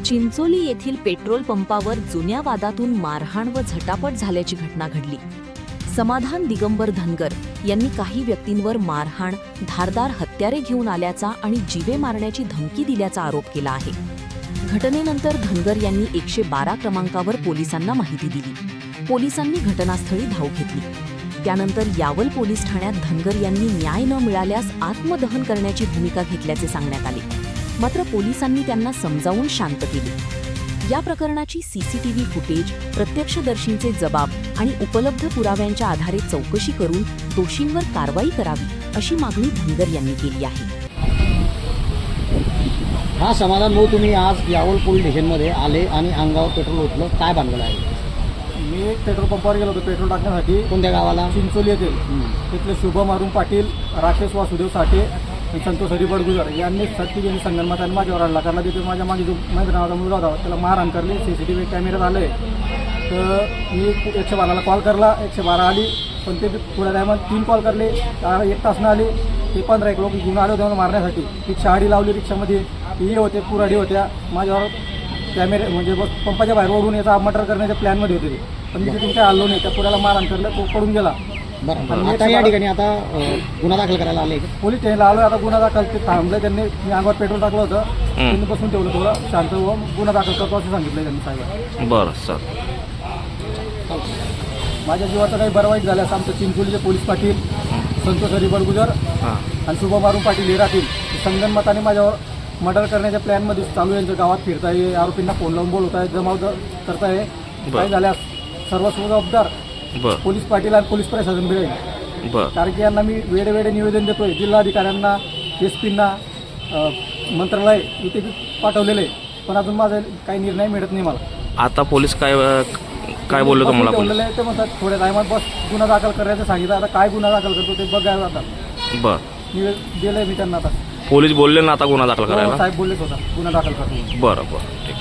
चिंचोली येथील पेट्रोल पंपावर जुन्या वादातून मारहाण व झटापट झाल्याची घटना घडली। समाधान दिगंबर धनगर यांनी काही व्यक्तींवर मारहाण, धारदार हत्यारे घेऊन आल्याचा आणि जीवे मारण्याची धमकी दिल्याचा आरोप केला आहे। घटनेनंतर धनगर यांनी 112 क्रमांकावर पोलिसांना माहिती दिली। पोलिसांनी घटनास्थळी धाव घेतली। त्यानंतर यावल पोलीस ठाण्यात धनगर यांनी न्याय न मिळाल्यास आत्मदहन करण्याची भूमिका घेतल्याचे सांगण्यात आले। मात्र पोलिसांनी त्यांना समजावून शांत केले। या प्रकरणाची सीसीटीव्ही फुटेज, प्रत्यक्षदर्शींचे जबाब आणि उपलब्ध पुराव्यांच्या आधारे चौकशी करून दोषींवर कारवाई करावी अशी मागणी धनगर यांनी केली आहे। हा समाधान भाऊ, तुम्ही आज यावल पोलीस स्टेशनमध्ये आले आणि अंगावर पेट्रोल ओतलं, काय भानगड आहे? मी एक पेट्रोल पंपावर गेलो होतो पेट्रोल टाकण्यासाठी। कोणत्या गावाला? चिंचोली येथे। तिथले शुभम अरुण पाटील, राकेश वासुदेव साठे आणि संतोष हरिबड गुजर यांनी सत्तीजनी संगनमताने माझ्यावर हल्ला करला। तिथे माझ्या मागे जो महेंद्र नावाचा मुलगा होता त्याला मारहाण करली। सीसीटीव्ही कॅमेऱ्यात आले तर मी 112ला कॉल करला, 112 आली, पण ते थोड्या टायमात 3 कॉल करले, 1 तासनं आली। ते 15 लोक घेऊन आले होते मला मारण्यासाठी। रिक्षा आडी लावली, रिक्षामध्ये हे होते, पुराडी होत्या। माझ्यावर कॅमेरे म्हणजे बस पंपाच्या बाहेर ओढून याचा मर्डर करण्याच्या प्लॅनमध्ये होते ते, पण मी तिथून काय आलो नाही। त्या पुराला मारहाण करलं, तो पडून गेला। बरं, आता या ठिकाणी आता गुन्हा दाखल करायला आले? पोलीस स्टेशनला आलो, आता गुन्हा दाखल ते थांबले त्यांनी। मी अंगावर पेट्रोल टाकलं होतं, त्यांनी बसून ठेवलं, थोडं शांत होऊन गुन्हा दाखल करतो असं सांगितलं त्यांनी साहेब। बरं सर, माझ्या जीवाचं काही बरं वाईट झालं असं आमचं चिंचोलीचे पोलीस पाटील संतोष हरिबड गुजर आणि शुभम अरुण पाटील हे राहतील संगनमताने माझ्यावर मर्डर करण्याच्या प्लॅनमध्ये चालू आहे। गावात फिरताय, आरोपींना फोन लावून बोलवत आहे, जमाव करताय। काय झाल्यास सर्व जबाबदार पोलीस पाटील आणि पोलीस प्रशासन बी राहील। कारण की यांना मी वेळेवेळे निवेदन देतोय, जिल्हाधिकाऱ्यांना, एसपींना, मंत्रालय इथे पाठवलेले, पण अजून माझा काही निर्णय मिळत नाही मला। आता पोलीस काय बोलले तुम्हाला? ठेवलेलं आहे ते म्हणतात थोड्या टायमात बस गुन्हा दाखल करायचं सांगितलं। आता काय गुन्हा दाखल करतो ते बघायला जातात। बरं, निवेदन दिलंय मी त्यांना। आता पोलीस बोलले ना आता गुन्हा दाखल करायला? साहेब बोललेच होता गुन्हा दाखल करतो। बरं बरं, ठीक.